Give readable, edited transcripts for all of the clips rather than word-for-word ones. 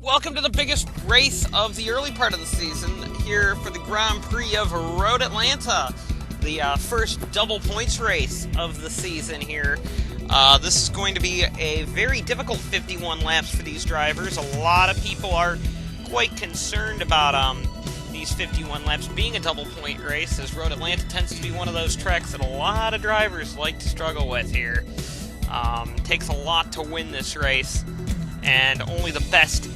Welcome to the biggest race of the early part of the season here for the Grand Prix of Road Atlanta, the first double points race of the season here. This is going to be a very difficult 51 laps for these drivers. A lot of people are quite concerned about these 51 laps being a double point race, as Road Atlanta tends to be one of those tracks that a lot of drivers like to struggle with here. Takes a lot to win this race, and only the best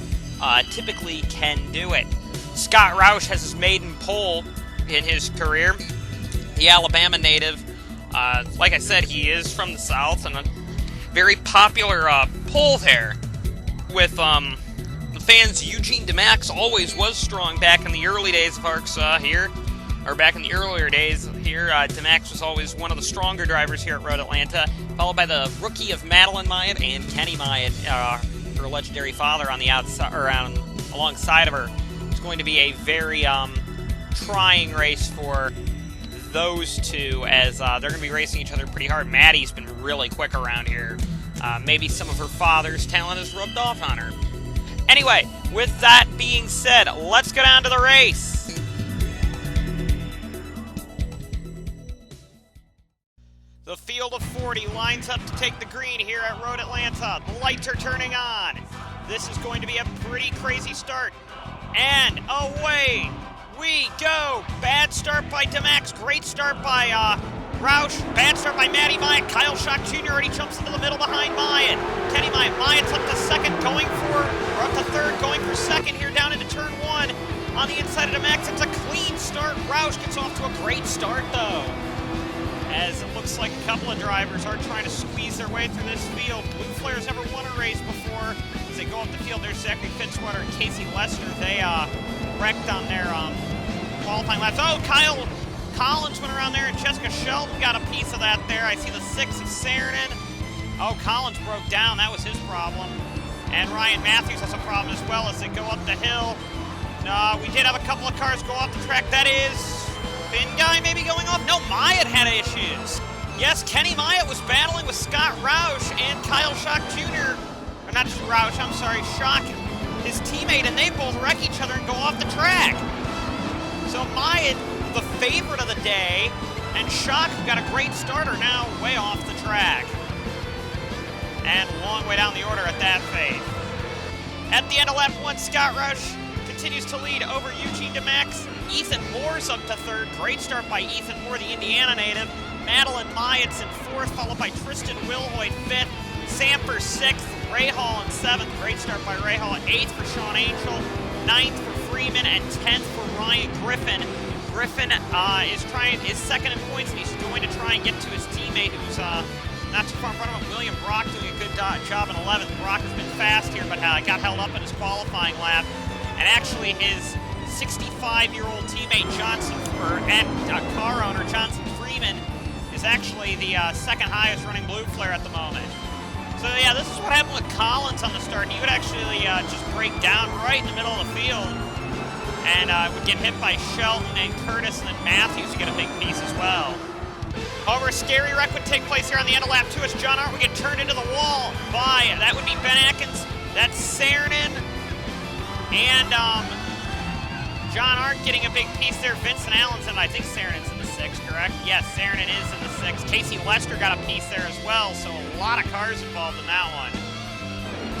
typically can do it. Scott Roush has his maiden pole in his career. The Alabama native. Like I said, he is from the South, and a very popular pole there with the fans. Eugene DeMax always was strong back in the early days of ARCS here, or back in the earlier days here. DeMax was always one of the stronger drivers here at Road Atlanta, followed by the rookie of Madeline Myatt and Kenny Myatt, her legendary father on the outside, or alongside of her. It's going to be a very trying race for those two, as they're going to be racing each other pretty hard. Maddie's been really quick around here. Maybe some of her father's talent has rubbed off on her. Anyway, with that being said, let's go down to the race. The field of 40 lines up to take the green here at Road Atlanta. The lights are turning on. This is going to be a pretty crazy start. And away we go. Bad start by DeMax. Great start by Roush. Bad start by Matty Myatt. Kyle Schock Jr. already jumps into the middle behind Myatt. Kenny Myatt. Myatt's up to second, or up to third, going for second here down into turn one. On the inside of DeMax, it's a clean start. Roush gets off to a great start, though, as it looks like a couple of drivers are trying to squeeze their way through this field. Blue Flare's never won a race before. As they go up the field, there's Zachary Fitzwater and Casey Lester. They wrecked on their qualifying laps. Oh, Kyle Collins went around there, and Jessica Sheldon got a piece of that there. I see the 6 of Saarinen. Oh, Collins broke down. That was his problem. And Ryan Matthews has a problem as well as they go up the hill. We did have a couple of cars go off the track. That is Finn guy maybe going off? No, Myatt had issues. Yes, Kenny Myatt was battling with Scott Roush and Kyle Schock Jr. Or not just Roush, I'm sorry, Schock, his teammate, and they both wreck each other and go off the track. So Myatt, the favorite of the day, and Schock, who got a great starter, now way off the track. And a long way down the order at that fade. At the end of lap 1, Scott Roush continues to lead over Eugene DeMax. Ethan Moore's up to third. Great start by Ethan Moore, the Indiana native. Madeline Myatt's in fourth, followed by Tristan Wilhoit fifth. Samper sixth. Ray Hall in seventh. Great start by Ray Hall. Eighth for Sean Angel. Ninth for Freeman, and 10th for Ryan Griffin. Griffin is second in points, and he's going to try and get to his teammate, who's not too far in front of him. William Brock doing a good job in 11th. Brock has been fast here, but got held up in his qualifying lap. And actually, his 65-year-old teammate car owner Johnson Freeman is actually the second highest running Blue Flare at the moment. So yeah, this is what happened with Collins on the start. He would actually just break down right in the middle of the field, and would get hit by Shelton and Curtis, and then Matthews would get a big piece as well. However, a scary wreck would take place here on the end of lap 2 as John Hart would get turned into the wall by, that would be Ben Atkins, that's Saarinen, and John Hart getting a big piece there. Vincent Allen's in, I think Saarinen's in the 6th, correct? Yes, Saarinen is in the 6th. Casey Lester got a piece there as well, so a lot of cars involved in that one.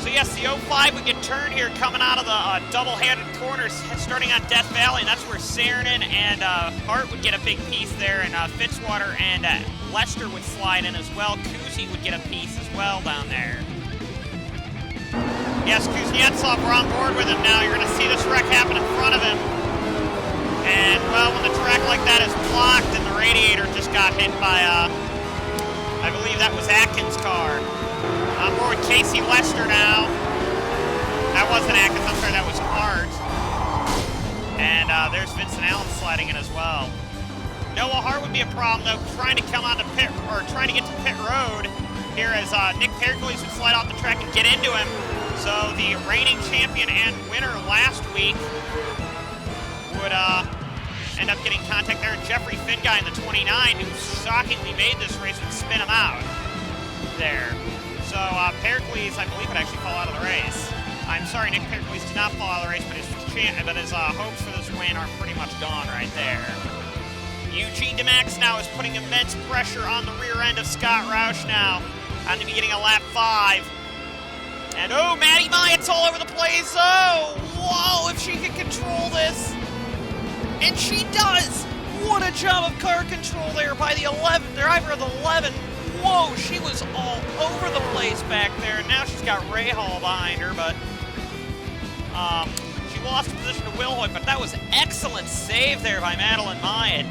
So yes, the 05 would get turned here coming out of the double-handed corners, starting on Death Valley, and that's where Saarinen and Hart would get a big piece there, and Fitzwater and Lester would slide in as well. Kuzi would get a piece as well down there. Yes, Kuznetsov, we're on board with him now. You're going to see this wreck happen in front of him. And, well, when the track like that is blocked and the radiator just got hit by, I believe that was Atkins' car. I'm board with Casey Lester now. That wasn't Atkins, I'm sorry, that was Hart. And there's Vincent Allen sliding in as well. Noah Hart would be a problem, though, trying to get to pit road here as Nick Pericles would slide off the track and get into him. So the reigning champion and winner last week would end up getting contact there. Jeffrey Finguy in the 29, who shockingly made this race, would spin him out there. So Pericles, I believe, would actually fall out of the race. I'm sorry, Nick Pericles did not follow the race, but his hopes for this win are pretty much gone right there. Eugene DeMax now is putting immense pressure on the rear end of Scott Roush now on the beginning of lap 5. And oh, Maddie Myatt's all over the place. Oh, whoa, if she can control this. And she does. What a job of car control there by the driver of the 11. Whoa, she was all over the place back there. And now she's got Ray Hall behind her, but she lost position to Will Hoyt, but that was excellent save there by Madeline Myatt.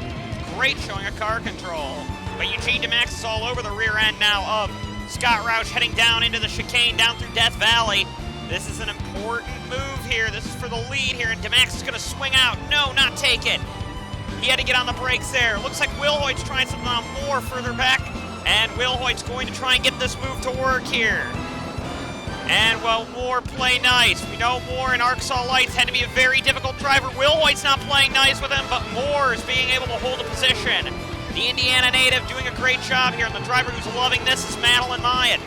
Great showing of car control. But Eugene DeMax is all over the rear end now of Scott Roush, heading down into the chicane, down through Death Valley. This is an important move here. This is for the lead here, and DeMax is going to swing out. No, not take it. He had to get on the brakes there. Looks like Will Hoyt's trying something on Moore further back, and Will Hoyt's going to try and get this move to work here. And, well, Moore play nice. We know Moore in Arkansas Lights had to be a very difficult driver. Will Hoyt's not playing nice with him, but Moore is being able to hold a position. The Indiana native doing a great job here, and the driver who's loving this is Madeline Myatt.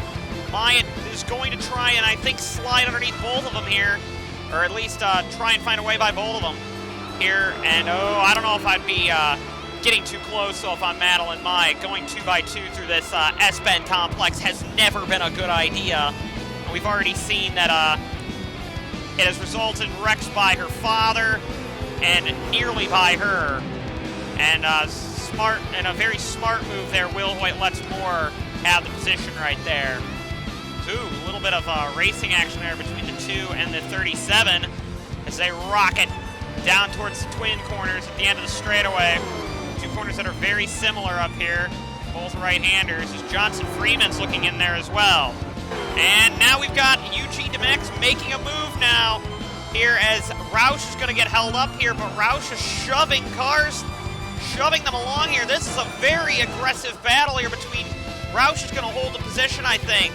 Myatt is going to try and, I think, slide underneath both of them here, or at least try and find a way by both of them here. And, oh, I don't know if I'd be getting too close, so if I'm Madeline Myatt, going 2x2 through this S-Bend complex has never been a good idea. We've already seen that it has resulted in wrecks by her father and nearly by her. And a very smart move there. Will Hoyt lets Moore have the position right there. Ooh, a little bit of racing action there between the 2 and the 37 as they rocket down towards the twin corners at the end of the straightaway. 2 corners that are very similar up here, both right-handers, as Johnson Freeman's looking in there as well. And now we've got Eugene DeMax making a move now here as Roush is going to get held up here, but Roush is shoving them along here. This is a very aggressive battle here between Roush is going to hold the position, I think.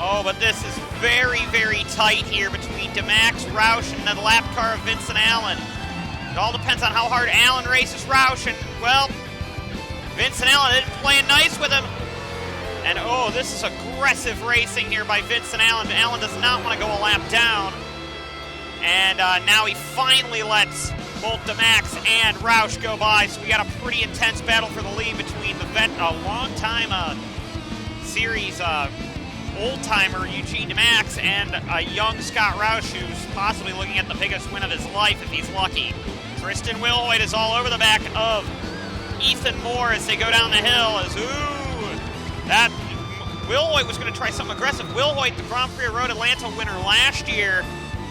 Oh, but this is very, very tight here between DeMax, Roush, and the lap car of Vincent Allen. It all depends on how hard Allen races Roush, and, well, Vincent Allen isn't playing nice with him. And, oh, this is aggressive racing here by Vincent Allen. Allen does not want to go a lap down. And now he finally lets both DeMax and Roush go by. So we got a pretty intense battle for the lead between the long-time series old-timer Eugene DeMax and a young Scott Roush, who's possibly looking at the biggest win of his life if he's lucky. Tristan Will Hoyt is all over the back of Ethan Moore as they go down the hill. That Will Hoyt was going to try something aggressive. Will Hoyt, the Grand Prix of Road Atlanta winner last year,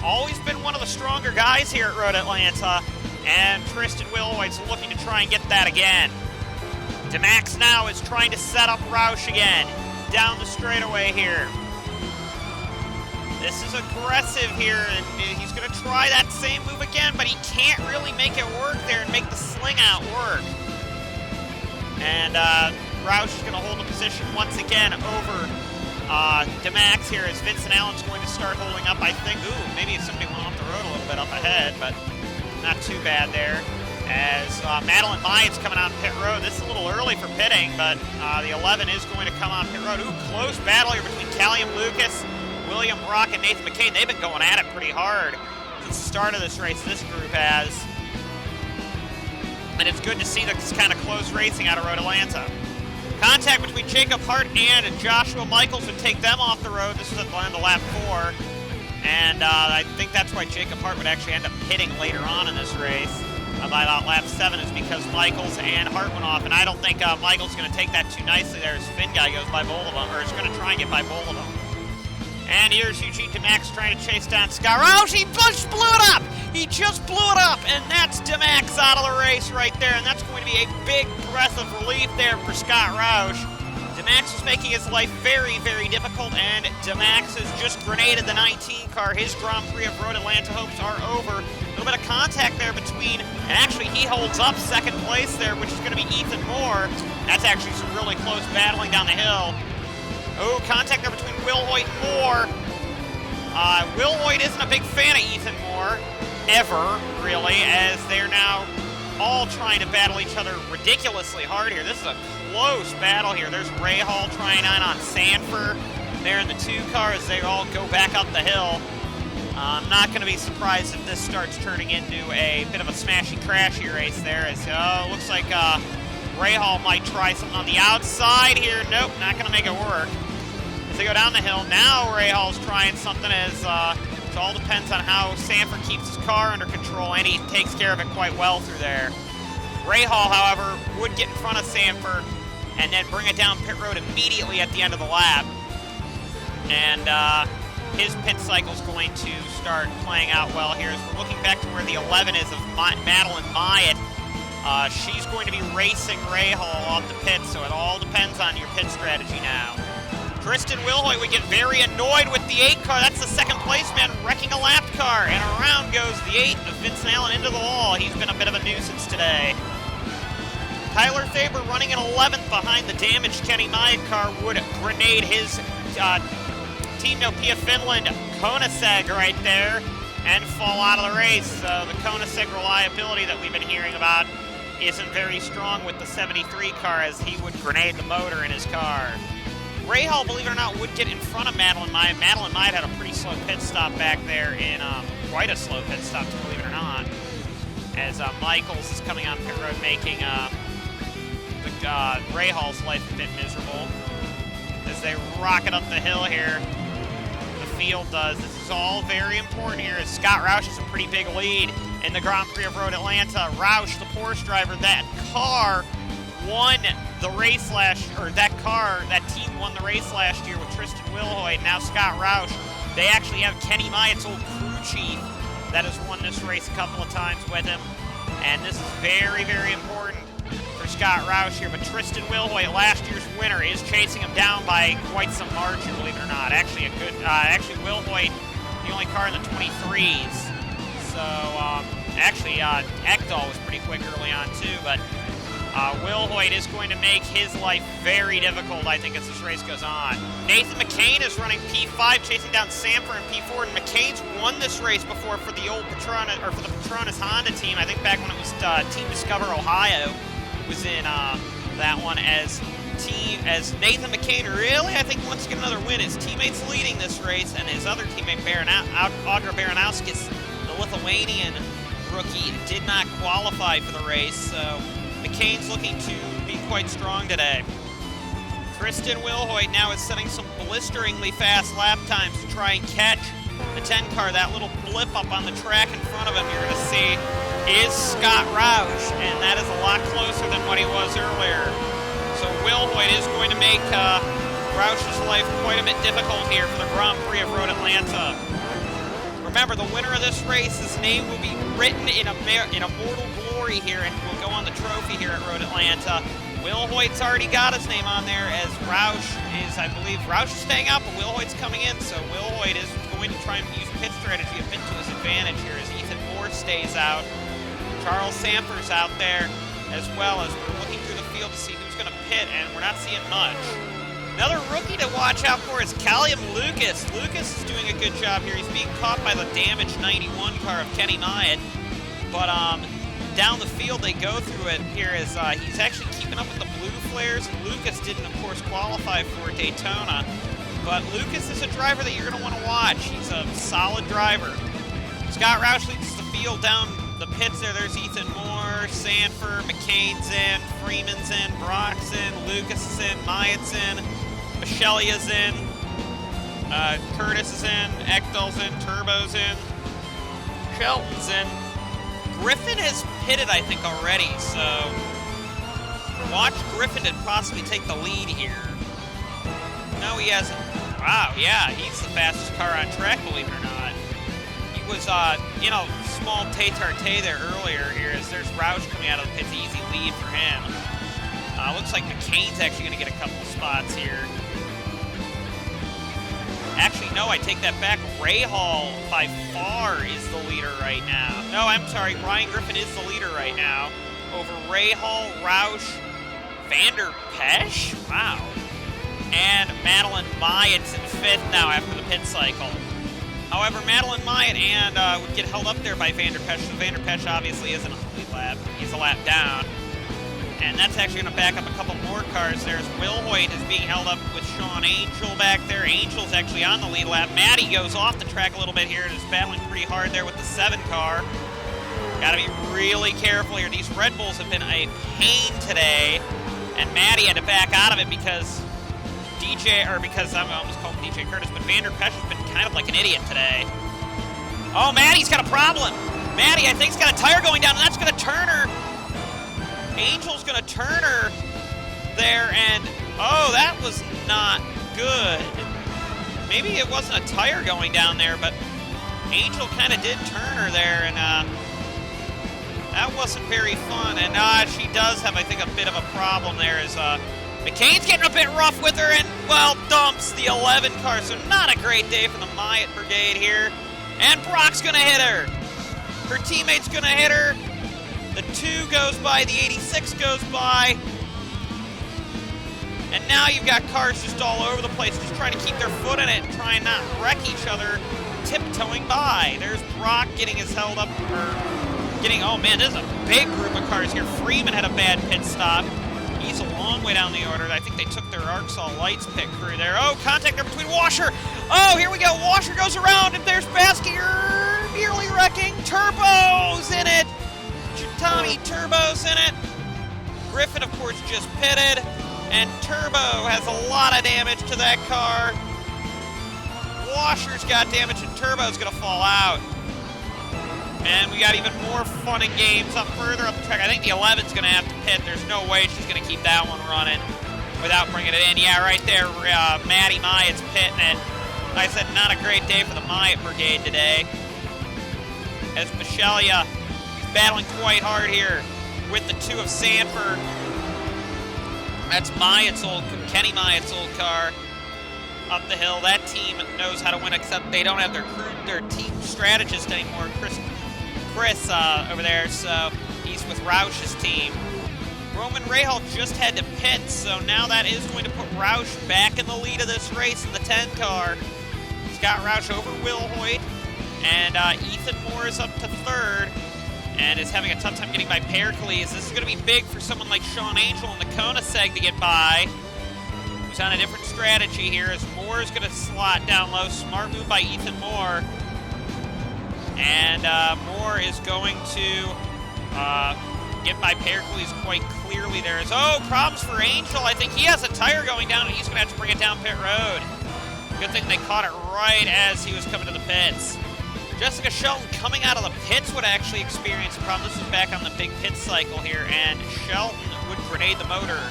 always been one of the stronger guys here at Road Atlanta, and Tristan Will Hoyt's looking to try and get that again. DeMax now is trying to set up Roush again down the straightaway here. This is aggressive here, and he's going to try that same move again, but he can't really make it work there and make the sling out work. And Roush is going to hold the position once again over DeMax here as Vincent Allen's going to start holding up, I think. Ooh, maybe if somebody went off the road a little bit up ahead, but not too bad there. As Madeline Myatt's coming on pit road. This is a little early for pitting, but the 11 is going to come on pit road. Ooh, close battle here between Callium Lucas, William Brock, and Nathan McCain. They've been going at it pretty hard since the start of this race, this group has. And it's good to see this kind of close racing out of Road Atlanta. Contact between Jacob Hart and Joshua Michaels would take them off the road. This was at the end of lap 4. And I think that's why Jacob Hart would actually end up pitting later on in this race. By about lap 7 is because Michaels and Hart went off. And I don't think Michaels is going to take that too nicely there as Finn guy goes by both of them, or is going to try and get by both of them. And here's Eugene DeMax trying to chase down Scott Roush. He just blew it up! He just blew it up! And that's DeMax out of the race right there. And that's going to be a big breath of relief there for Scott Roush. DeMax is making his life very, very difficult. And DeMax has just grenaded the 19 car. His Grand Prix of Road Atlanta hopes are over. A little bit of contact there between, and actually he holds up second place there, which is going to be Ethan Moore. That's actually some really close battling down the hill. Oh, contact there between Will Hoyt and Moore. Will Hoyt isn't a big fan of Ethan Moore, ever, really, as they're now all trying to battle each other ridiculously hard here. This is a close battle here. There's Ray Hall trying on Sanford there in the 2 car as they all go back up the hill. I'm not going to be surprised if this starts turning into a bit of a smashy-crashy race there. As looks like Rahal might try something on the outside here. Nope, not going to make it work. As they go down the hill, now Rahal's trying something as it all depends on how Sanford keeps his car under control, and he takes care of it quite well through there. Rahal, however, would get in front of Sanford and then bring it down pit road immediately at the end of the lap. And his pit cycle is going to start playing out well here as we're looking back to where the 11 is of Madeline Myatt. She's going to be racing Rahal off the pit, so it all depends on your pit strategy now. Tristan Wilhoit would get very annoyed with the 8 car. That's the second place man wrecking a lap car, and around goes the 8 of Vincent Allen into the wall. He's been a bit of a nuisance today. Tyler Faber running in 11th behind the damaged Kenny Myatt car would grenade his Team Nopea Finland Koenigsegg right there and fall out of the race. The Koenigsegg reliability that we've been hearing about isn't very strong with the 73 car, as he would grenade the motor in his car. Rahal, believe it or not, would get in front of Madeline Myatt. Madeline Myatt had a pretty slow pit stop back there in quite a slow pit stop, believe it or not, as Michaels is coming on pit road, making Rahal's life a bit miserable as they rocket up the hill here. The field does. This is all very important here as Scott Roush has a pretty big lead in the Grand Prix of Road Atlanta. Roush, the Porsche driver, that car won the race that team won the race last year with Tristan Wilhoit. Now Scott Roush, they actually have Kenny Myatt's old crew chief that has won this race a couple of times with him. And this is very, very important for Scott Roush here. But Tristan Wilhoit, last year's winner, is chasing him down by quite some margin, believe it or not. Actually, Wilhoit, the only car in the 23s. So, Ekdahl was pretty quick early on too, but Wilhoit is going to make his life very difficult, I think, as this race goes on. Nathan McCain is running P5, chasing down Sanford in P4, and McCain's won this race before for the old Petronas, or for the Petronas Honda team. I think back when it was Team Discover Ohio was in that one as Nathan McCain really, I think, wants to get another win. His teammate's leading this race, and his other teammate, Audra Baranowskis, the Lithuanian rookie, did not qualify for the race, so McCain's looking to be quite strong today. Tristan Wilhoit now is setting some blisteringly fast lap times to try and catch the 10 car. That little blip up on the track in front of him you're going to see is Scott Roush, and that is a lot closer than what he was earlier. So Wilhoit is going to make Roush's life quite a bit difficult here for the Grand Prix of Road Atlanta. Remember, the winner of this race, his name will be written in immortal glory here and will go on the trophy here at Road Atlanta. Wilhoit's already got his name on there, as Roush is, I believe, Roush is staying out, but Wilhoit's coming in, so Wilhoit is going to try and use pit strategy a bit to his advantage here as Ethan Moore stays out. Charles Sanford's out there, as well as we're looking through the field to see who's going to pit, and we're not seeing much. Another rookie to watch out for is Callum Lucas. Lucas is doing a good job here. He's being caught by the damaged 91 car of Kenny Myatt. But down the field they go through it here as he's actually keeping up with the blue flares. Lucas didn't, of course, qualify for Daytona. But Lucas is a driver that you're going to want to watch. He's a solid driver. Scott Roush leads the field down the pits there. There's Ethan Moore, Sanford, McCain's in, Freeman's in, Brock's in, Lucas is in, Myatt's in. Michelia's in, Curtis is in, Ekdahl's in, Turbo's in, Shelton's in. Griffin has pitted, I think, already, so watch Griffin to possibly take the lead here. No, he hasn't. Wow, yeah, he's the fastest car on track, believe it or not. He was, small tay-tarte there earlier here as there's Roush coming out of the pits, easy lead for him. Looks like McCain's actually going to get a couple of spots here. Actually, no, I take that back. Rahal, by far, is the leader right now. No, I'm sorry. Ryan Griffin is the leader right now over Rahal, Roush, Vander Pesch. Wow. And Madeline Myatt's in 5th now after the pit cycle. However, Madeline Myatt would get held up there by Vander Pesch. So Vander Pesch obviously isn't a complete lap. He's a lap down. And that's actually going to back up a couple more cars. There's Will Hoyt is being held up with Sean Angel back there. Angel's actually on the lead lap. Maddie goes off the track a little bit here and is battling pretty hard there with the 7 car. Got to be really careful here. These Red Bulls have been a pain today. And Maddie had to back out of it because I'm almost calling DJ Curtis, but Vander Pesch has been kind of like an idiot today. Oh, Maddie's got a problem. Maddie, I think, has got a tire going down, and that's going to turn her. Angel's going to turn her there, and oh, that was not good. Maybe it wasn't a tire going down there, but Angel kind of did turn her there, and that wasn't very fun. And she does have, I think, a bit of a problem there. Is McCain's getting a bit rough with her, and well, dumps the 11 car. So not a great day for the Myatt Brigade here. And Brock's going to hit her. Her teammate's going to hit her. The 2 goes by, the 86 goes by. And now you've got cars just all over the place, just trying to keep their foot in it and try and not wreck each other, tiptoeing by. There's Brock getting his held up, oh man, this is a big group of cars here. Freeman had a bad pit stop. He's a long way down the order. I think they took their Arcsol Lights pit crew there. Oh, contact there between Washer. Oh, here we go. Washer goes around, and there's Baskier nearly wrecking. Turbo's in it. Tommy Turbo's in it. Griffin, of course, just pitted. And Turbo has a lot of damage to that car. Washer's got damage, and Turbo's going to fall out. And we got even more fun and games up further up the track. I think the 11's going to have to pit. There's no way she's going to keep that one running without bringing it in. Yeah, right there, Maddie Myatt's pitting it. Like I said, not a great day for the Myatt Brigade today. As Michelia is battling quite hard here with the 2 of Sanford. That's Kenny Myatt's old car up the hill. That team knows how to win, except they don't have their team strategist anymore, Chris over there, so he's with Roush's team. Roman Rahal just had to pit, so now that is going to put Roush back in the lead of this race in the 10 car. Scott Roush over Will Hoyt, and Ethan Moore is up to 3rd, and is having a tough time getting by Pericles. This is going to be big for someone like Sean Angel in the Koenigsegg to get by. He's on a different strategy here, as Moore is going to slot down low. Smart move by Ethan Moore. And Moore is going to get by Pericles quite clearly there. Problems for Angel. I think he has a tire going down, and he's going to have to bring it down pit road. Good thing they caught it right as he was coming to the pits. Jessica Shelton coming out of the pits would actually experience a problem. This is back on the big pit cycle here, and Shelton would grenade the motor.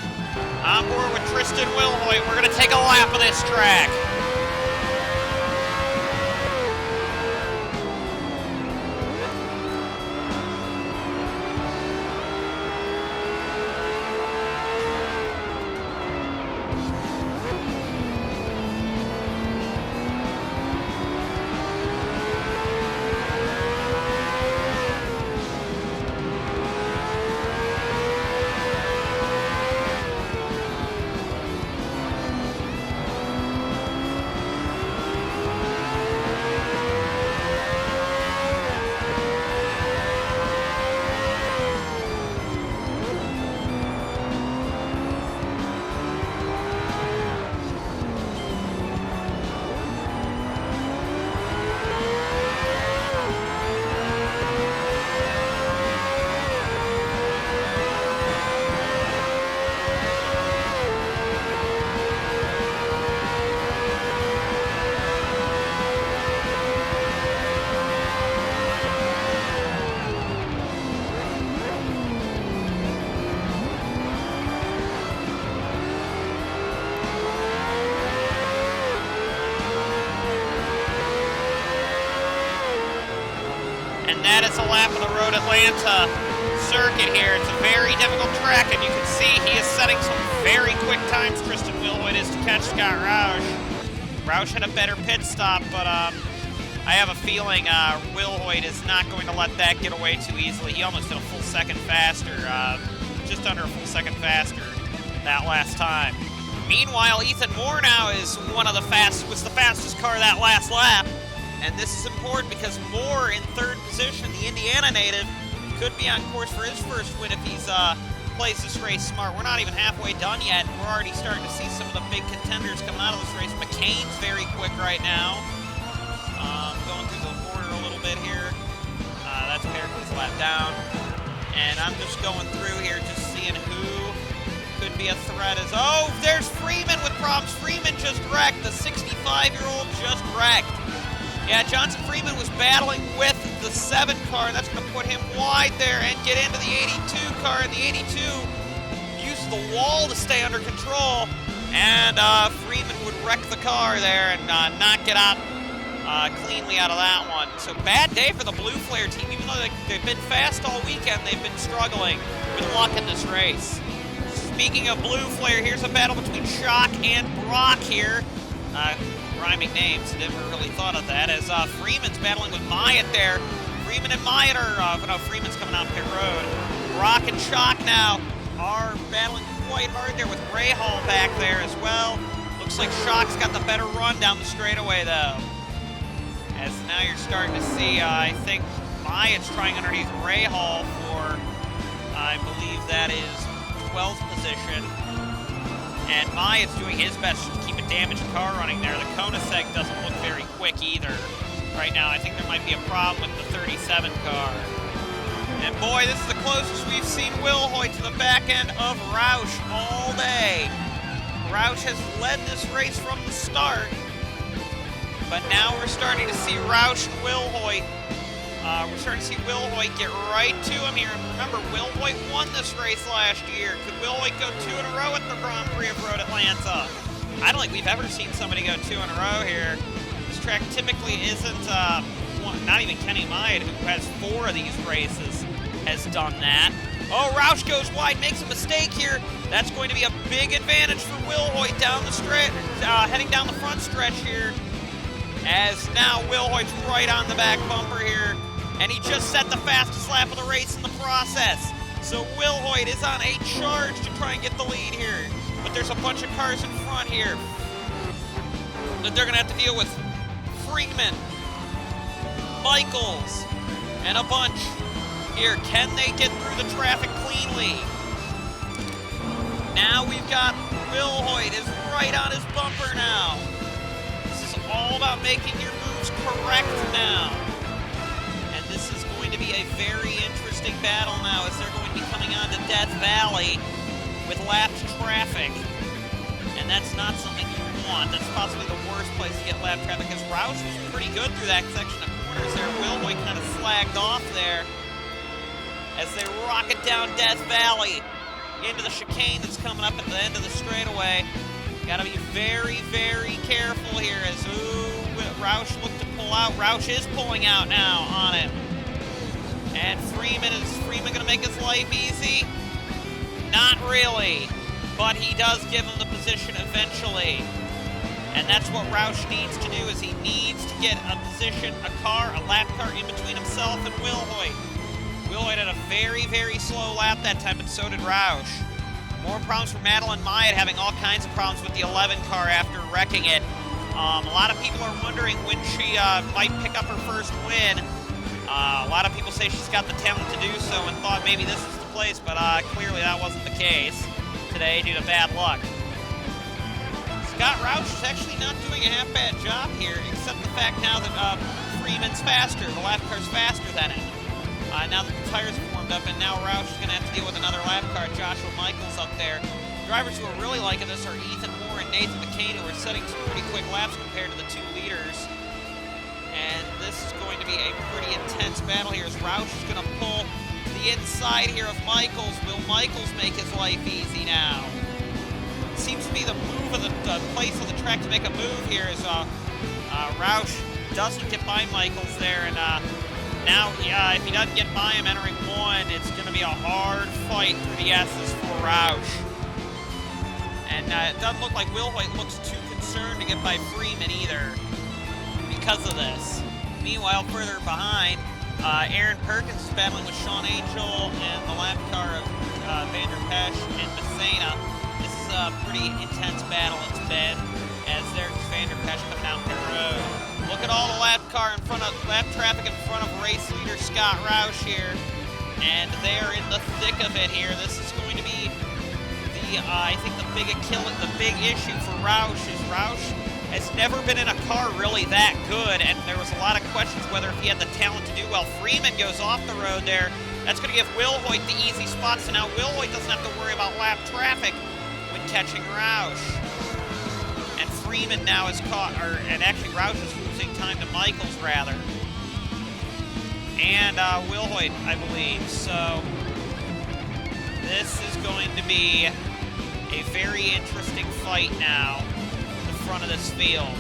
On board with Tristan Wilhoit. We're going to take a lap of this track. That is a lap of the Road Atlanta circuit here. It's a very difficult track, and you can see he is setting some very quick times. Tristan Wilhoit is to catch Scott Roush. Roush had a better pit stop, but I have a feeling Wilhoit is not going to let that get away too easily. He almost did a full second faster, just under a full second faster that last time. Meanwhile, Ethan Moore now is was the fastest car that last lap. And this is important because Moore in 3rd position, the Indiana native, could be on course for his first win if he's plays this race smart. We're not even halfway done yet. We're already starting to see some of the big contenders coming out of this race. McCain's very quick right now. Going through the order a little bit here. That's Pericles' lap down. And I'm just going through here, just seeing who could be a threat. Oh, there's Freeman with problems. Freeman just wrecked. The 65-year-old just wrecked. Yeah, Johnson Freeman was battling with the 7 car, and that's going to put him wide there and get into the 82 car. And the 82 used the wall to stay under control, and Freeman would wreck the car there and not get out cleanly out of that one. So bad day for the Blue Flare team. Even though they've been fast all weekend, they've been struggling with luck in this race. Speaking of Blue Flare, here's a battle between Shock and Brock here. Rhyming names, never really thought of that, as Freeman's battling with Myatt there. Freeman and Myatt are, no, Freeman's coming out pit road. Brock and Shock now are battling quite hard there with Ray Hall back there as well. Looks like Shock's got the better run down the straightaway though. As now you're starting to see, I think Myatt's trying underneath Ray Hall for, I believe that is 12th position. And Myatt's doing his best to keep a damaged car running there. The Koenigsegg doesn't look very quick either right now. I think there might be a problem with the 37 car. And boy, this is the closest we've seen Will Hoyt to the back end of Roush all day. Roush has led this race from the start, but now we're starting to see Roush and Will Hoyt. We're starting to see Will Hoyt get right to him here. And remember, Will Hoyt won this race last year. Could Will Hoyt go 2 in a row at the Grand Prix of Road Atlanta? I don't think we've ever seen somebody go 2 in a row here. This track typically isn't, not even Kenny Myatt, who has 4 of these races, has done that. Oh, Roush goes wide, makes a mistake here. That's going to be a big advantage for Will Hoyt down the stretch, heading down the front stretch here. As now Will Hoyt's right on the back bumper here. And he just set the fastest lap of the race in the process. So Will Hoyt is on a charge to try and get the lead here. But there's a bunch of cars in front here that they're going to have to deal with. Freeman, Michaels, and a bunch here. Can they get through the traffic cleanly? Now we've got Will Hoyt is right on his bumper now. This is all about making your moves correct now. This is going to be a very interesting battle now, as they're going to be coming onto Death Valley with lapped traffic. And that's not something you want. That's possibly the worst place to get lapped traffic, because Roush was pretty good through that section of corners there. Will Hoyt kind of slagged off there as they rocket down Death Valley into the chicane that's coming up at the end of the straightaway. Got to be very, very careful here as Roush looked to pull out. Roush is pulling out now on it. And Freeman going to make his life easy? Not really, but he does give him the position eventually. And that's what Roush needs to do, is he needs to get a position, a lap car in between himself and Will Hoyt. Will Hoyt had a very, very slow lap that time, but so did Roush. More problems for Madeline Myatt, having all kinds of problems with the 11 car after wrecking it. A lot of people are wondering when she might pick up her first win. A lot of people say she's got the talent to do so and thought maybe this was the place, but clearly that wasn't the case today due to bad luck. Scott Roush is actually not doing a half-bad job here, except the fact now that Freeman's faster, the lap car's faster than him. Now that the tires have warmed up, and now Roush is going to have to deal with another lap car, Joshua Michaels up there. Drivers who are really liking this are Ethan Moore and Nathan McCain, who are setting some pretty quick laps compared to the 2 leaders. And this is going to be a pretty intense battle here, as Roush is going to pull to the inside here of Michaels. Will Michaels make his life easy now? It seems to be the move of the place of the track to make a move here, as Roush doesn't get by Michaels there, and now, if he doesn't get by him entering 1, it's going to be a hard fight through the S's for Roush. And it doesn't look like Will Hoyt looks too concerned to get by Freeman either because of this. Meanwhile, further behind, Aaron Perkins is battling with Sean Angel and the lap car of Vander Pesch and Messina. This is a pretty intense battle it's been, as there's Vander Pesch coming down pit road. Look at all the lap traffic in front of race leader Scott Roush here. And they're in the thick of it here. This is going to be the, I think the big issue for Roush is Roush has never been in a car really that good, and there was a lot of questions whether if he had the talent to do well. Freeman goes off the road there. That's going to give Wilhoit the easy spot, so now Wilhoit doesn't have to worry about lap traffic when catching Roush. And Freeman now is caught, and actually Roush is losing time to Michaels rather. And Wilhoit, I believe. So this is going to be a very interesting fight now in the front of this field.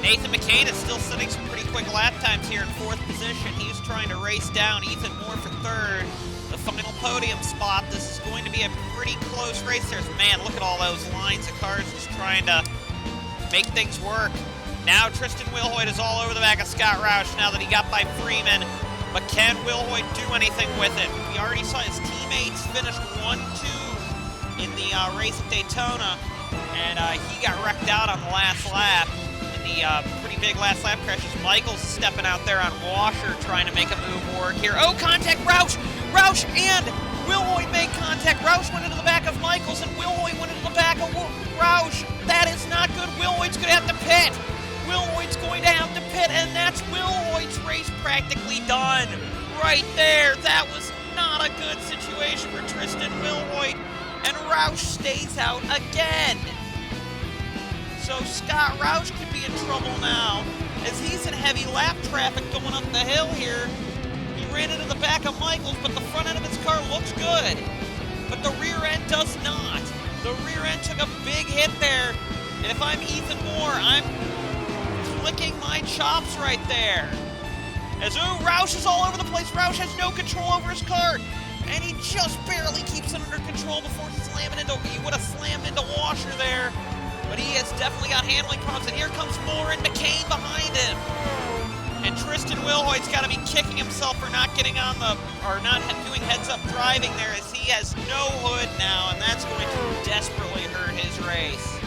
Nathan McCain is still setting some pretty quick lap times here in 4th position. He's trying to race down Ethan Moore for 3rd. The final podium spot. This is going to be a pretty close race. Man, look at all those lines of cars just trying to make things work. Now Tristan Wilhoit is all over the back of Scott Roush now that he got by Freeman. But can Wilhoit do anything with it? We already saw his teammates finished 1-2 in the race at Daytona. And he got wrecked out on the last lap in the pretty big last lap crashes. Michaels stepping out there on Washer trying to make a move work here. Oh, contact Roush! Roush and Wilhoit made contact. Roush went into the back of Michaels and Wilhoit went into the back of Roush. That is not good. Wilhoit's going to have to pit. Wilhoit's going to have to pit, and that's Wilhoit's race practically done. Right there. That was not a good situation for Tristan Wilhoit, and Roush stays out again. So Scott Roush could be in trouble now, as he's in heavy lap traffic going up the hill here. He ran into the back of Michaels, but the front end of his car looks good. But the rear end does not. The rear end took a big hit there, and if I'm Ethan Moore, I'm licking my chops right there. As Roush is all over the place. Roush has no control over his car, and he just barely keeps it under control before slamming into. He would have slammed into Washer there, but he has definitely got handling problems. And here comes Moore and McCain behind him. And Tristan Wilhoit's got to be kicking himself for not getting on the, or not doing heads-up driving there, as he has no hood now, and that's going to desperately hurt his race.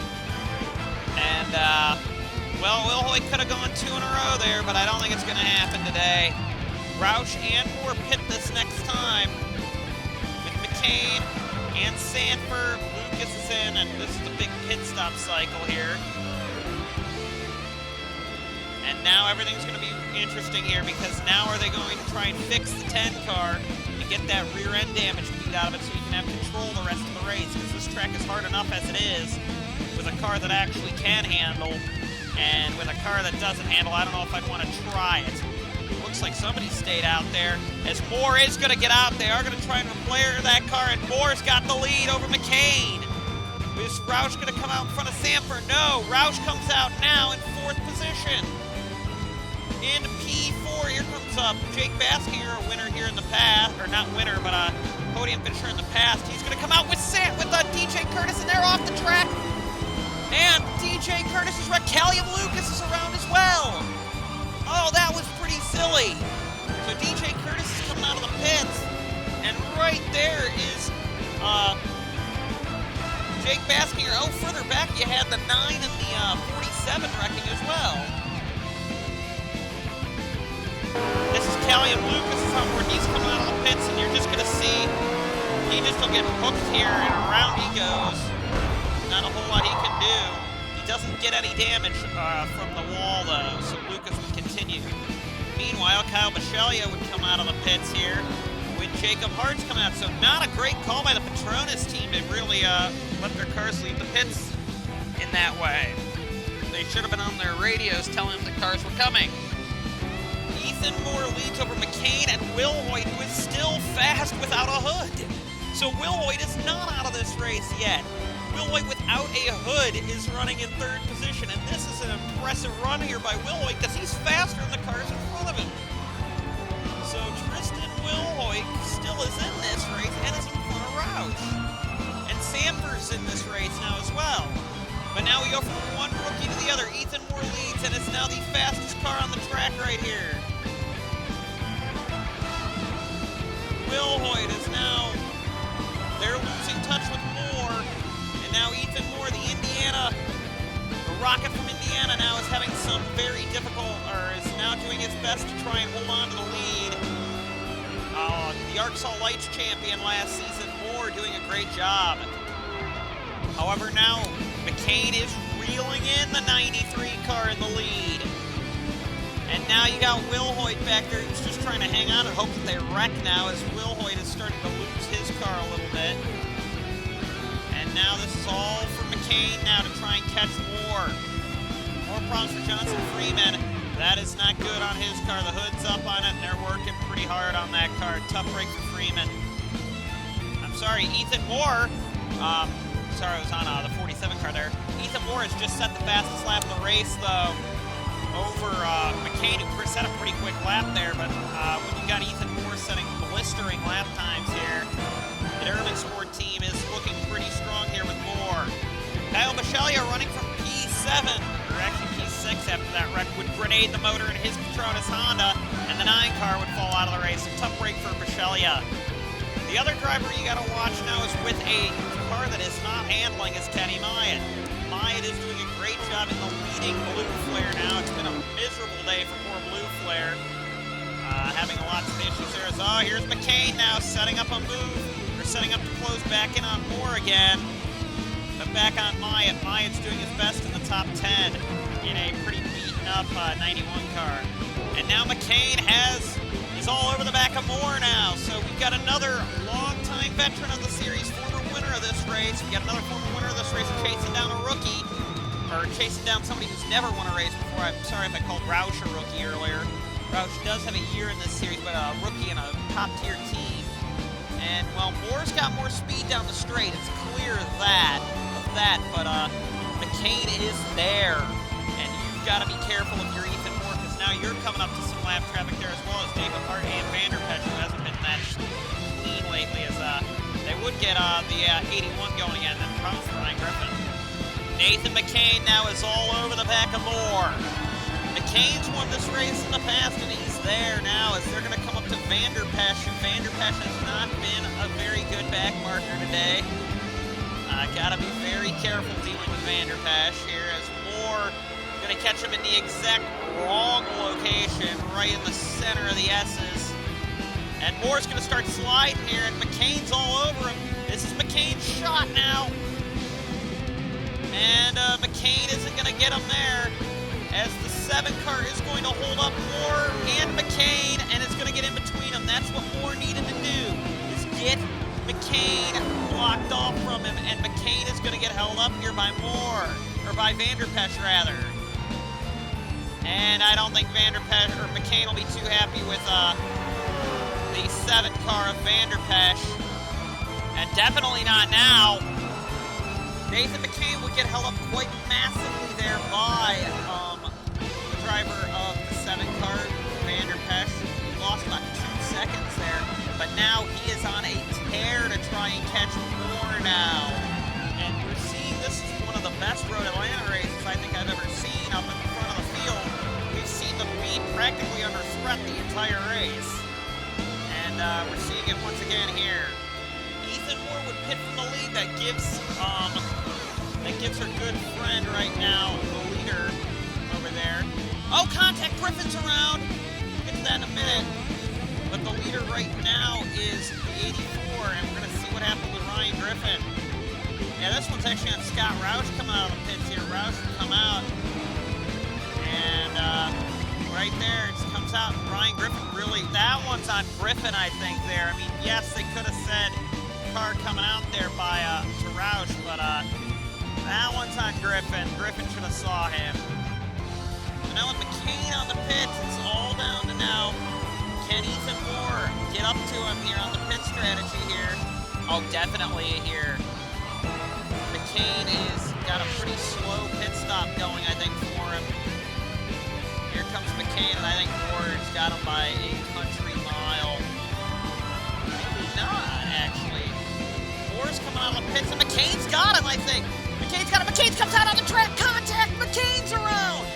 And well, Wilhoit could have gone 2 in a row there, but I don't think it's going to happen today. Roush and Moore pit this next time with McCain and Sanford. Lucas is in, and this is the big pit stop cycle here. And now everything's going to be interesting here, because now are they going to try and fix the 10 car and get that rear end damage beat out of it so you can have control the rest of the race, because this track is hard enough as it is with a car that actually can handle. And with a car that doesn't handle, I don't know if I'd want to try it. Looks like somebody stayed out there, as Moore is going to get out. They are going to try and flare that car, and Moore's got the lead over McCain. Is Roush going to come out in front of Sanford? No, Roush comes out now in 4th position. In P4, here comes Jake Baskier, a winner here in the past, or not winner, but a podium finisher in the past. He's going to come out with DJ Curtis, and they're off the track. And DJ Curtis is wrecked. Callium Lucas is around as well. Oh, that was pretty silly. So DJ Curtis is coming out of the pits. And right there is Jake Baskier. Oh, further back you had the 9 and the 47 wrecking as well. This is Callium Lucas is on board. He's coming out of the pits, and you're just going to see he just will get hooked here, and around he goes. Not a whole lot he can do. He doesn't get any damage from the wall, though, so Lucas would continue. Meanwhile, Kyle Michelia would come out of the pits here when Jacob Hart's coming out. So not a great call by the Petronas team to really let their cars leave the pits in that way. They should have been on their radios telling them the cars were coming. Ethan Moore leads over McCain and Wilhoit, who is still fast without a hood. So Wilhoit is not out of this race yet. Wilhoit without a hood is running in 3rd position, and this is an impressive run here by Wilhoit because he's faster than the cars in front of him. So Tristan Wilhoit still is in this race and is in front of Roush. And Sanford's in this race now as well. But now we go from one rookie to the other. Ethan Moore leads, and it's now the fastest car on the track right here. Wilhoit is now, they're losing touch with Moore. And now Ethan Moore, the rocket from Indiana now is having some very difficult, or is now doing his best to try and hold on to the lead. The the Arkansas Lights champion last season, Moore, doing a great job. However, now McCain is reeling in the 93 car in the lead. And now you got Wilhoit back there who's just trying to hang on and hope that they wreck now, as Wilhoit is starting to lose his car a little bit. And now this is all for McCain now to try and catch Moore. More problems for Johnson Freeman. That is not good on his car. The hood's up on it, and they're working pretty hard on that car. Tough break for Freeman. I'm sorry, Ethan Moore. Sorry, I was on the 47 car there. Ethan Moore has just set the fastest lap of the race, though, over McCain, who set a pretty quick lap there. But when you got Ethan Moore setting blistering lap times here, the Urban Sport team is looking pretty strong here with Moore. Kyle Bisceglia running from P7, or actually P6 after that wreck, would grenade the motor in his Petronas Honda, and the 9 car would fall out of the race. A tough break for Bisceglia. The other driver you got to watch now is with a car that is not handling is Kenny Myatt. Myatt is doing a great job in the leading Blue Flare now. It's been a miserable day for poor Blue Flare. Having lots of issues there. Oh, here's McCain now setting up a move. They're setting up to close back in on Moore again. But back on Myatt. Myatt's doing his best in the top 10 in a pretty beaten up 91 car. And now McCain is all over the back of Moore now. So we've got another longtime veteran of the series, former winner of this race. We got another former winner of this race chasing down a rookie, or chasing down somebody who's never won a race before. I'm sorry if I called Roush a rookie earlier. Roush does have a year in this series, but a rookie in a top-tier team. And, well, Moore's got more speed down the straight. It's clear of that. But McCain is there. And you've got to be careful if you're Ethan Moore, because now you're coming up to some lap traffic there as well as Jacob Hart and Vanderpesch, who hasn't been that clean lately, as they would get the 81 going again. Then problems for Ryan Griffin. Nathan McCain now is all over the back of Moore. McCain's won this race in the past, and he's there now as they're going to come up to Vanderpesch. And Vanderpesch has not been a very good back marker today. Got to be very careful dealing with Vanderpesch here, as Moore is going to catch him in the exact wrong location, right in the center of the S's. And Moore's going to start sliding here, and McCain's all over him. This is McCain's shot now. And McCain isn't going to get him there, as the 7 car is going to hold up Moore and McCain, and it's going to get in between them. That's what Moore needed to do, is get McCain blocked off from him, and McCain is going to get held up here by Moore, or by Vanderpesch rather. And I don't think Vanderpesch, or McCain, will be too happy with the 7 car of Vanderpesch, and definitely not now. Nathan McCain would get held up quite massively there by the driver of the 7 car, Vanderpesch. He lost about 2 seconds there, but now he is on a tear to try and catch Moore now. And we're seeing this is one of the best Road Atlanta races I think I've ever seen up in the front of the field. We've seen them be practically under threat the entire race. And we're seeing it once again here. Ethan Moore would pit from the lead. That gives her good friend right now, the leader over there. Oh, contact, Griffin's around. We'll get to that in a minute. But the leader right now is the 84, and we're going to see what happens with Ryan Griffin. Yeah, this one's actually on Scott Roush coming out of the pits here. Roush will come out. And right there, it comes out. Ryan Griffin really, that one's on Griffin, I think, there. I mean, yes, they could have said car coming out there by to Roush, but that one's on Griffin. Griffin should have saw him. So now with McCain on the pits, it's all down to now. Can Ethan Moore get up to him here on the pit strategy here? Oh, definitely here. McCain is got a pretty slow pit stop going, I think, for him. Here comes McCain, and I think Moore's got him by a country mile. Maybe not, actually. Moore's coming out of the pits, and McCain's got him, I think. McCain's got him. McCain comes out on the track. Contact. McCain's around.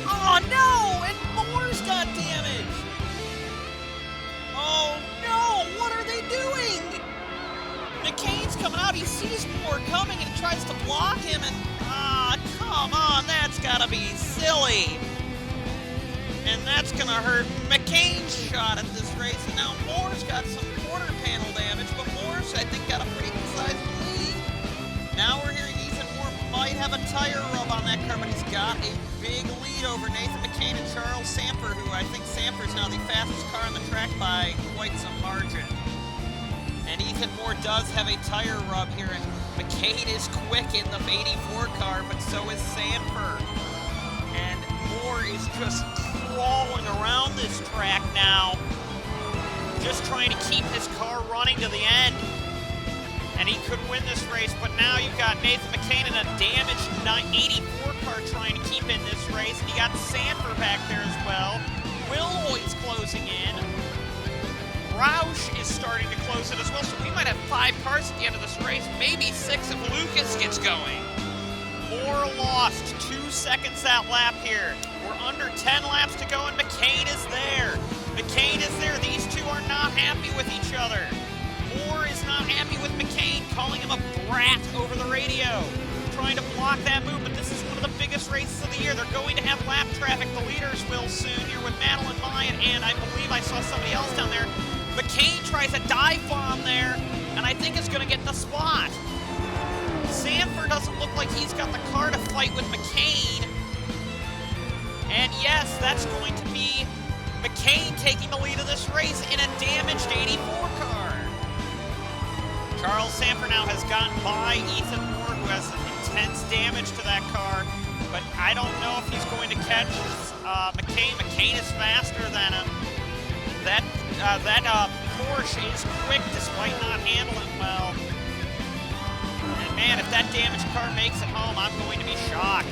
Oh, no, and Moore's got damage. Oh, no, what are they doing? McCain's coming out. He sees Moore coming, and he tries to block him, and come on, that's got to be silly. And that's going to hurt McCain's shot at this race. And now Moore's got some quarter panel damage, but Moore's, I think, got a pretty good sized lead. Now we're hearing Ethan Moore might have a tire rub on that car, but he's got a big lead over Nathan McCain and Charles Samper, who I think Samper's now the fastest car on the track by quite some margin. And Ethan Moore does have a tire rub here, and McCain is quick in the 84 car, but so is Samper. And Moore is just crawling around this track now, just trying to keep his car running to the end. And he could win this race, but now you've got Nathan McCain in a damaged 84 car trying to keep in this race, and you got Samper back there as well. Wilhoit's closing in. Roush is starting to close it as well, so we might have 5 cars at the end of this race, maybe 6 if Lucas gets going. Moore lost 2 seconds that lap here. We're under 10 laps to go, and McCain is there. McCain is there. These two are not happy with each other. Moore is not happy with McCain, calling him a brat over the radio, trying to block that move, but this is one of the biggest races of the year. They're going to have lap traffic. The leaders will soon here with Madeline Lyon, and I believe I saw somebody else down there. McCain tries a dive bomb there, and I think it's going to get the spot. Sanford doesn't look like he's got the car to fight with McCain. And yes, that's going to be McCain taking the lead of this race in a damaged 84 car. Charles Sanford now has gotten by Ethan Moore, who has intense damage to that car, but I don't know if he's going to catch McCain. McCain is faster than him. That Porsche is quick despite not handling well. And man, if that damaged car makes it home, I'm going to be shocked.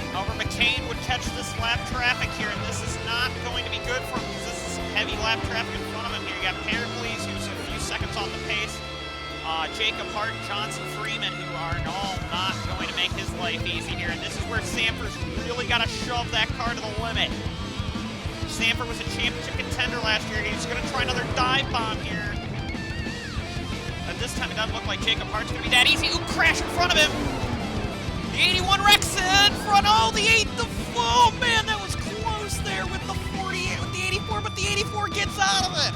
However, McCain would catch this lap traffic here, and this is not going to be good for him because this is heavy lap traffic in front of him here. You got Pericles, who's a few seconds on the pace. Jacob Hart and Johnson Freeman, who are all not going to make his life easy here. And this is where Samper's really got to shove that car to the limit. Samper was a championship contender last year. He's going to try another dive bomb here. But this time it doesn't look like Jacob Hart's going to be that easy. Ooh, crash in front of him. The 81 wrecks in front. Oh, oh man, that was close there with the 48, with the 84, but the 84 gets out of it.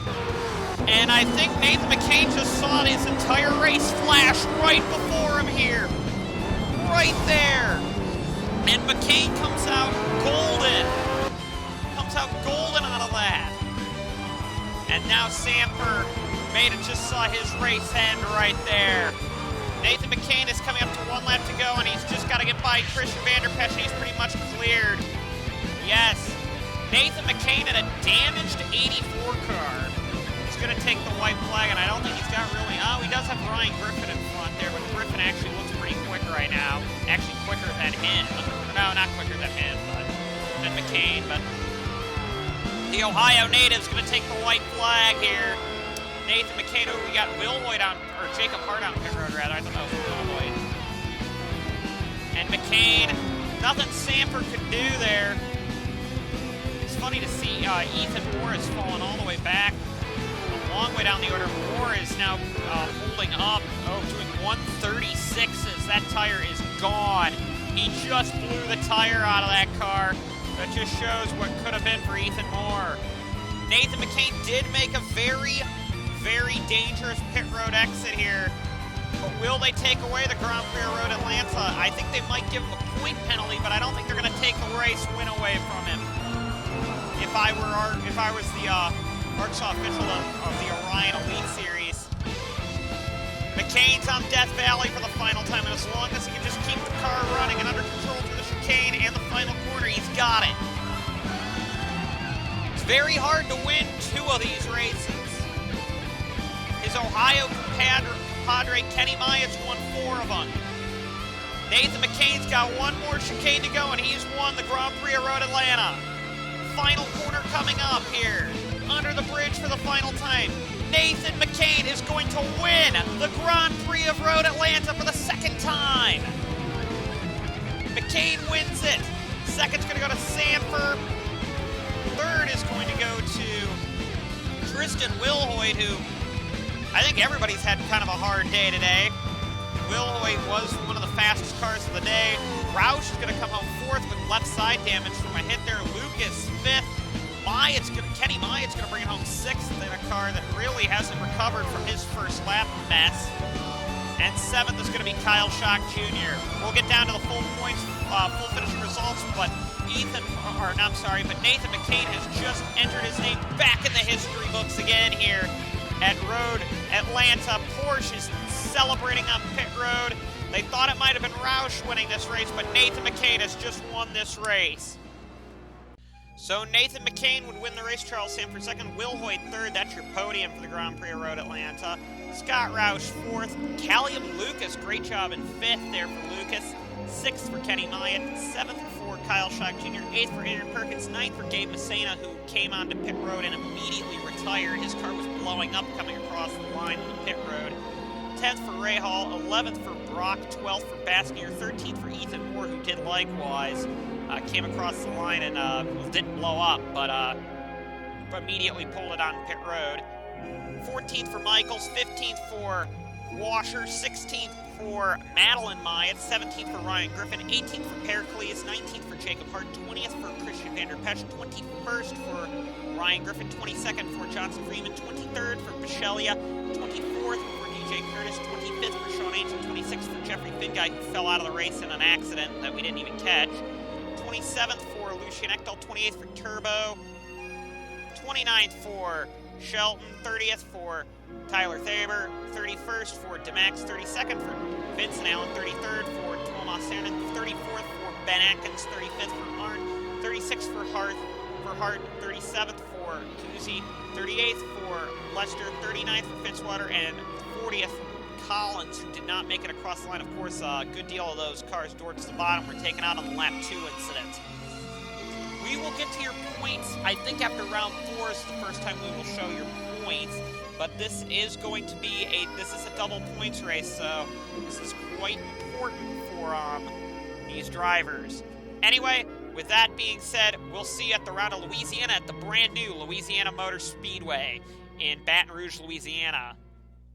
And I think Nathan McCain just saw his entire race flash right before him here. Right there. And McCain comes out golden. Out of that. And now Samper just saw his race end right there. Nathan McCain is coming up to 1 lap to go, and he's just got to get by Christian Vanderpesch, and he's pretty much cleared. Yes, Nathan McCain in a damaged 84 car is going to take the white flag, and I don't think he's got really... Oh, he does have Ryan Griffin in front there, but Griffin actually looks pretty quick right now. Actually quicker than him. No, not quicker than him, but than McCain, but... The Ohio native's going to take the white flag here. Nathan McCain, we got Wilhoit on, or Jacob Hart on pit road, rather. I thought that was Wilhoit. And McCain, nothing Samper could do there. It's funny to see Ethan Moore has fallen all the way back, a long way down the order. Moore is now holding up, doing 136s. That tire is gone. He just blew the tire out of that car. That just shows what could have been for Ethan Moore. Nathan McCain did make a very, very dangerous pit road exit here. But will they take away the Grand Prix Road Atlanta? I think they might give him a point penalty, but I don't think they're going to take the race win away from him. If I was the Arkansas official of the Orion Elite Series. McCain's on Death Valley for the final time, and as long as he can just keep the car running and under control through the chicane and the final corner, he's got it. It's very hard to win 2 of these races. His Ohio compadre, Kenny Myers, won 4 of them. Nathan McCain's got 1 more chicane to go, and he's won the Grand Prix of Road Atlanta. Final corner coming up here. Under the bridge for the final time. Nathan McCain is going to win the Grand Prix of Road Atlanta for the 2nd time. McCain wins it. 2nd's going to go to Sanford. 3rd is going to go to Tristan Wilhoit, who I think everybody's had kind of a hard day today. Wilhoit was one of the fastest cars of the day. Roush is going to come home 4th with left side damage from a hit there. Lucas 5th. car that really hasn't recovered from his first lap mess. And 7th is going to be Kyle Schock Jr. We'll get down to the full points, full finishing results, but Nathan McCain has just entered his name back in the history books again here at Road Atlanta. Porsche is celebrating on pit road. They thought it might have been Roush winning this race, but Nathan McCain has just won this race. So Nathan McCain would win the race, Charles Sanford second, Will Hoyt third. That's your podium for the Grand Prix of Road Atlanta. Scott Roush fourth. Callium Lucas, great job in fifth there for Lucas. Sixth for Kenny Myatt. Seventh for Kyle Schock Jr. Eighth for Adrian Perkins. Ninth for Gabe Messina, who came onto pit road and immediately retired. His car was blowing up coming across the line on the pit road. 10th for Ray Hall. 11th for Brock. 12th for Baskier. 13th for Ethan Moore, who did likewise. Came across the line and didn't blow up, but immediately pulled it on pit road. 14th for Michaels, 15th for Washer, 16th for Madeline Myatt, 17th for Ryan Griffin, 18th for Pericles, 19th for Jacob Hart, 20th for Christian Vander Pesch, 21st for Ryan Griffin, 22nd for Johnson Freeman, 23rd for Michelia, 24th for DJ Curtis, 25th for Sean Angel, 26th for Jeffrey Finguy, who fell out of the race in an accident that we didn't even catch, 27th for Lucien Echdal, 28th for Turbo, 29th for Shelton, 30th for Tyler Thaber, 31st for DeMax, 32nd for Vincent Allen, 33rd for Tomas Sandin, 34th for Ben Atkins, 35th for Arndt, 36th for Hart, 37th for Kuzi, 38th for Lester, 39th for Fitzwater, and 40th for Collins, who did not make it across the line. Of course, a good deal of those cars towards the bottom were taken out on the lap 2 incident. We will get to your points. I think after round 4 is the first time we will show your points, but this is going to be a double points race, so this is quite important for these drivers. Anyway, with that being said, we'll see you at the round of Louisiana at the brand new Louisiana Motor Speedway in Baton Rouge, Louisiana.